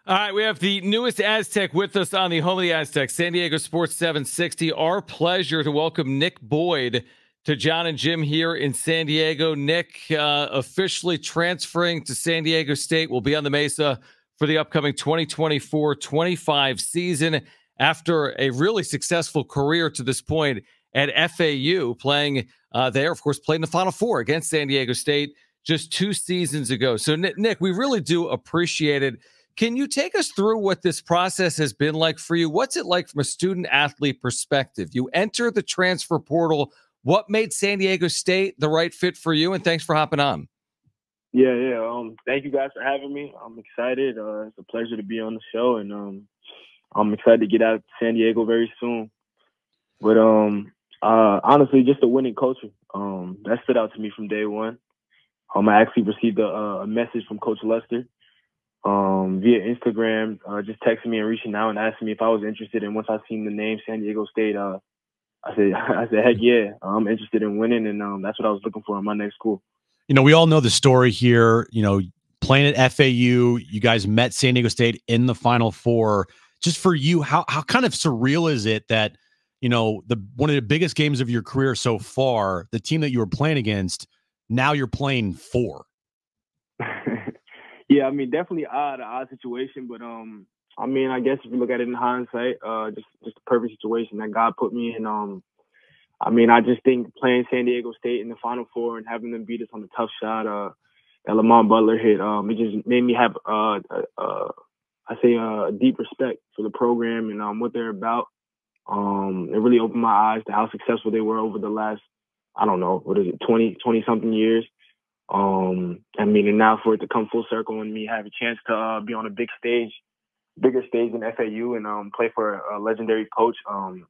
All right, we have the newest Aztec with us on the home of the Aztecs, San Diego Sports 760. Our pleasure to welcome Nick Boyd to John and Jim here in San Diego. Nick officially transferring to San Diego State, will be on the Mesa for the upcoming 2024-25 season after a really successful career to this point at FAU, playing there, of course, played in the Final Four against San Diego State just 2 seasons ago. So, Nick, we really do appreciate it. Can you take us through what this process has been like for you? What's it like from a student-athlete perspective? You enter the transfer portal. What made San Diego State the right fit for you? And thanks for hopping on. Yeah. Thank you guys for having me. I'm excited. It's a pleasure to be on the show, and I'm excited to get out of San Diego very soon. But honestly, just a winning culture. That stood out to me from day one. I actually received a message from Coach Lester via Instagram, just texting me and reaching out and asking me if I was interested. And once I seen the name San Diego State, I said, heck yeah, I'm interested in winning, and that's what I was looking for in my next school. You know, we all know the story here. You know, playing at FAU, you guys met San Diego State in the Final Four. Just for you, how kind of surreal is it that, you know, one of the biggest games of your career so far, the team that you were playing against, now you're playing for? Yeah, I mean, definitely an odd situation, but I mean, I guess if you look at it in hindsight, just the perfect situation that God put me in. I mean, I just think playing San Diego State in the Final Four and having them beat us on a tough shot that Lamont Butler hit, it just made me have a deep respect for the program and what they're about. It really opened my eyes to how successful they were over the last, I don't know, 20 something years. I mean, and now for it to come full circle and me have a chance to be on a bigger stage in FAU and play for a legendary coach,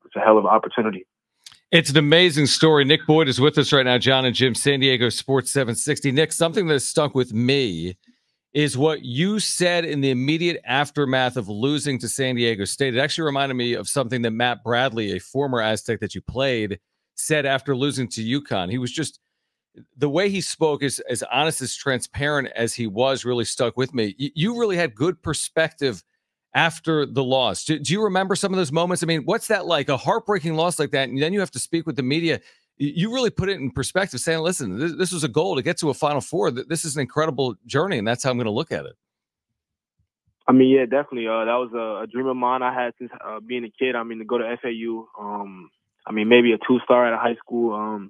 it's a hell of an opportunity. It's an amazing story. Nick Boyd is with us right now, John and Jim, San Diego Sports 760. Nick, something that stuck with me is what you said in the immediate aftermath of losing to San Diego State. It actually reminded me of something that Matt Bradley, a former Aztec that you played, said after losing to UConn. He was just, the way he spoke is as honest, as transparent as he was, really stuck with me. You really had good perspective after the loss. Do you remember some of those moments? I mean, what's that like? A heartbreaking loss like that, and then you have to speak with the media. You really put it in perspective, saying, listen, this was a goal to get to a Final Four. This is an incredible journey, and that's how I'm going to look at it. I mean, yeah, definitely. That was a dream of mine I had since being a kid. I mean, to go to FAU, I mean, maybe a 2-star out of high school,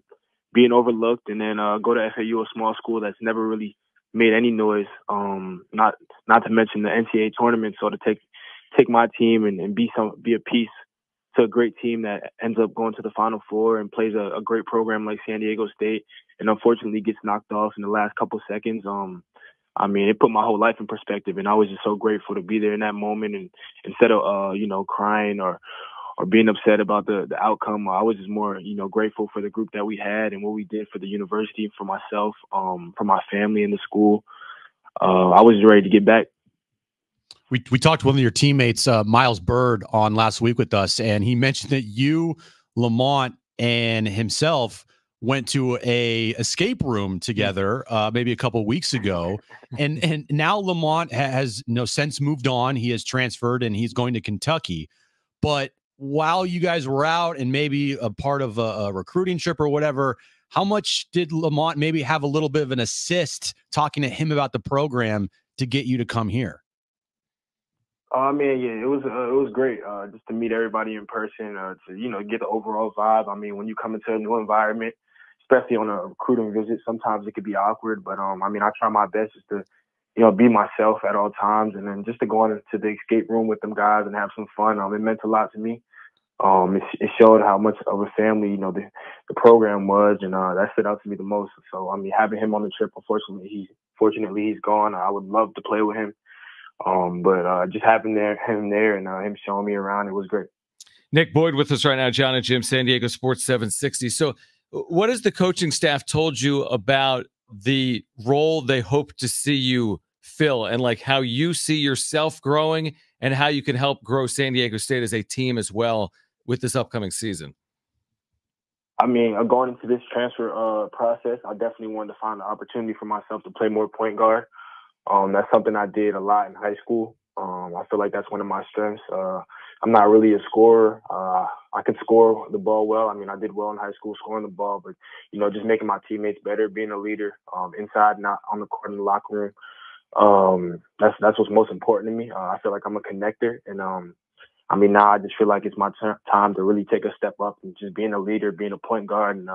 being overlooked, and then go to FAU, a small school that's never really made any noise. Not to mention the NCAA tournament. So to take my team and be a piece to a great team that ends up going to the Final Four and plays a great program like San Diego State, and unfortunately gets knocked off in the last couple of seconds. I mean, it put my whole life in perspective, and I was just so grateful to be there in that moment. And instead of crying or being upset about the outcome, I was just more, grateful for the group that we had and what we did for the university, for myself, for my family and the school. I was ready to get back. We talked to one of your teammates, Miles Bird, on last week with us, and he mentioned that you, Lamont, and himself went to a escape room together maybe a couple of weeks ago, and now Lamont has since moved on. He has transferred and he's going to Kentucky. But while you guys were out and maybe a part of a recruiting trip or whatever, how much did Lamont maybe have a little bit of an assist talking to him about the program to get you to come here? I mean, yeah, it was great just to meet everybody in person, to get the overall vibe. I mean, when you come into a new environment, especially on a recruiting visit, sometimes it could be awkward. But I mean, I try my best just to be myself at all times, and then just to go into the escape room with them guys and have some fun. It meant a lot to me. It showed how much of a family the program was, and that stood out to me the most. So I mean, having him on the trip, fortunately he's gone. I would love to play with him. But just having him there and him showing me around, it was great. Nick Boyd with us right now, John and Jim, San Diego Sports 760. So what has the coaching staff told you about the role they hope to see you fill, and like how you see yourself growing and how you can help grow San Diego State as a team as well with this upcoming season? I mean, going into this transfer process, I definitely wanted to find an opportunity for myself to play more point guard. That's something I did a lot in high school. I feel like that's one of my strengths. I'm not really a scorer. I can score the ball well. I mean, I did well in high school scoring the ball, but, you know, just making my teammates better, being a leader inside, not on the court in the locker room. That's what's most important to me. I feel like I'm a connector, and I mean, now I just feel like it's my time to really take a step up and just being a leader, being a point guard, and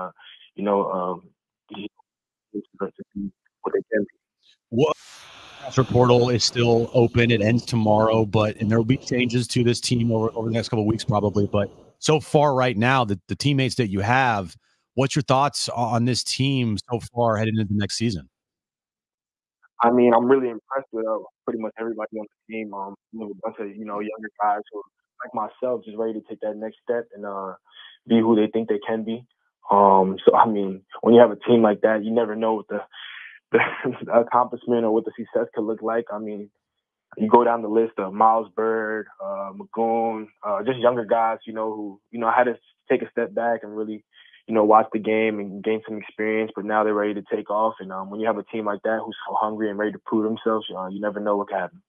you know, what they can be. What transfer portal is still open? It ends tomorrow, and there will be changes to this team over the next couple of weeks, probably. But so far, right now, the teammates that you have, what's your thoughts on this team so far heading into the next season? I mean, I'm really impressed with pretty much everybody on the team. A bunch of younger guys who, like myself, just ready to take that next step and be who they think they can be. So I mean, when you have a team like that, you never know what the accomplishment or what the success could look like. I mean, you go down the list of Miles Bird, Magoon, just younger guys, who had to take a step back and really, watch the game and gain some experience, but now they're ready to take off. And when you have a team like that who's so hungry and ready to prove themselves, you never know what can happen.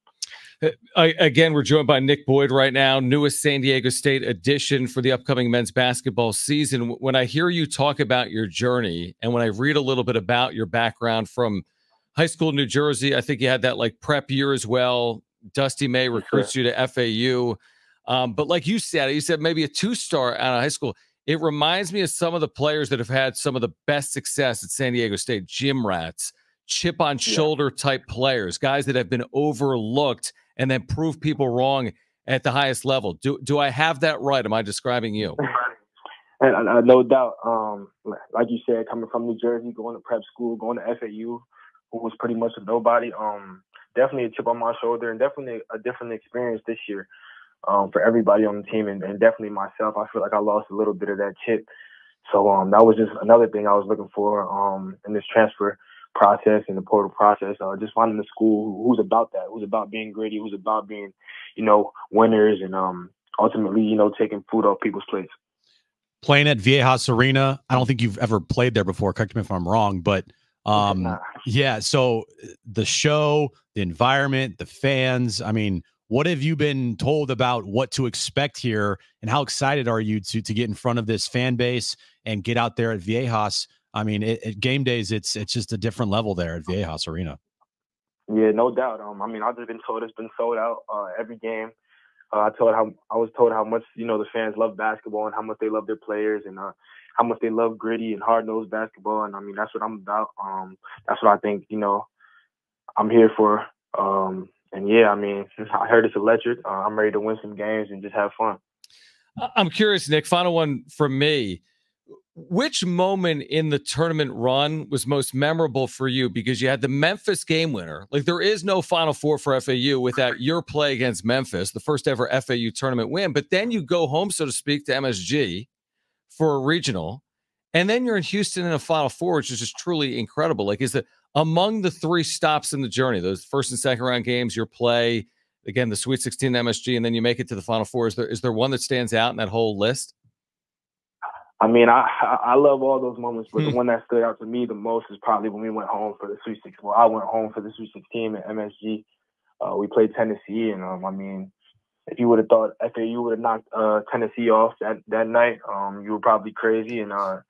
Again, we're joined by Nick Boyd right now, newest San Diego State addition for the upcoming men's basketball season. When I hear you talk about your journey and when I read a little bit about your background from high school in New Jersey, I think you had that like prep year as well. Dusty May recruits you to FAU. But like you said maybe a 2-star out of high school. It reminds me of some of the players that have had some of the best success at San Diego State, gym rats, chip on shoulder type players, guys that have been overlooked and then prove people wrong at the highest level. Do I have that right? Am I describing you? And no doubt. Like you said, coming from New Jersey, going to prep school, going to FAU, who was pretty much a nobody. Definitely a chip on my shoulder, and definitely a different experience this year for everybody on the team, and definitely myself. I feel like I lost a little bit of that chip. So that was just another thing I was looking for in this transfer process and the portal process. Just finding a school who's about that, who's about being gritty, who's about being, winners, and ultimately, taking food off people's plates. Playing at Viejas Arena, I don't think you've ever played there before. Correct me if I'm wrong, but yeah. So the show, the environment, the fans. I mean, what have you been told about what to expect here, and how excited are you to get in front of this fan base and get out there at Viejas? I mean, at game days, it's just a different level there at Viejas Arena. Yeah, no doubt. I mean, I've just been told it's been sold out every game. I was told how much the fans love basketball and how much they love their players and how much they love gritty and hard-nosed basketball. And I mean, that's what I'm about. That's what I think I'm here for. And yeah, I mean, I heard it's electric. I'm ready to win some games and just have fun. I'm curious, Nick. Final one from me. Which moment in the tournament run was most memorable for you? Because you had the Memphis game winner. Like, there is no Final Four for FAU without your play against Memphis, the first ever FAU tournament win. But then you go home, so to speak, to MSG for a regional. And then you're in Houston in a Final Four, which is just truly incredible. Like, is it among the 3 stops in the journey, those first and second round games, your play, again, the Sweet 16 MSG, and then you make it to the Final Four? Is there one that stands out in that whole list? I mean, I love all those moments, but the one that stood out to me the most is probably when we went home for the Sweet 16. Well, I went home for the Sweet 16 at MSG. We played Tennessee, and I mean, if you would have thought FAU would have knocked Tennessee off that night, you were probably crazy. And I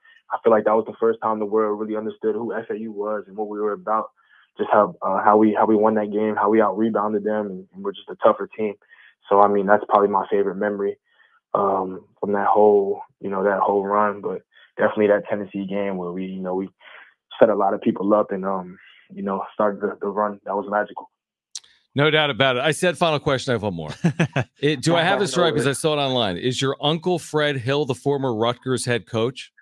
feel like that was the first time the world really understood who FAU was and what we were about. Just how we won that game, how we out-rebounded them, and we're just a tougher team. So I mean, that's probably my favorite memory from that whole run. But definitely that Tennessee game where we set a lot of people up and started the run. That was magical. No doubt about it. I said final question. I have one more. Do I have this right? Because I saw it online. Is your uncle Fred Hill the former Rutgers head coach?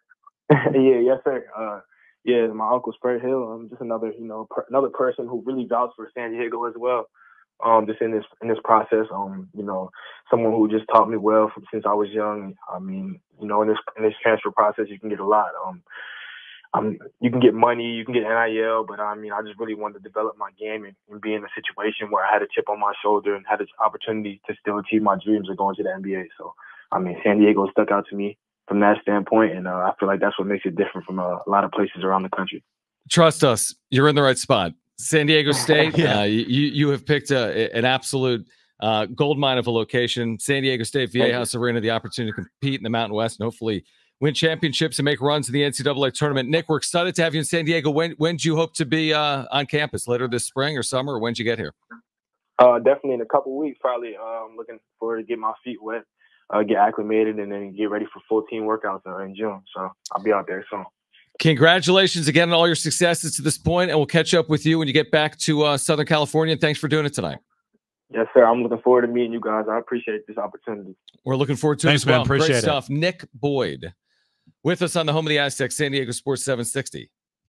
Yeah, yes, sir. Yeah, my uncle's Fred Hill. I'm just another another person who really vouched for San Diego as well. Just in this process, someone who just taught me well since I was young. I mean, in this transfer process, you can get a lot. You can get money, you can get NIL, but I mean, I just really wanted to develop my game and be in a situation where I had a chip on my shoulder and had this opportunity to still achieve my dreams of going to the NBA. So, I mean, San Diego stuck out to me from that standpoint, and I feel like that's what makes it different from a lot of places around the country. Trust us, you're in the right spot. San Diego State, you have picked an absolute Gold mine of a location. San Diego State Viejas Arena, the opportunity to compete in the Mountain West and hopefully win championships and make runs in the NCAA tournament. Nick, we're excited to have you in San Diego. When do you hope to be on campus? Later this spring or summer? Or when did you get here? Definitely in a couple weeks, probably. Looking forward to get my feet wet, get acclimated, and then get ready for full team workouts in June. So I'll be out there soon. Congratulations again on all your successes to this point, and we'll catch up with you when you get back to Southern California. And thanks for doing it tonight. Yes, sir. I'm looking forward to meeting you guys. I appreciate this opportunity. We're looking forward to Thanks, it as well. man. Appreciate Great it. stuff. Nick Boyd with us on the home of the Aztecs, San Diego Sports 760.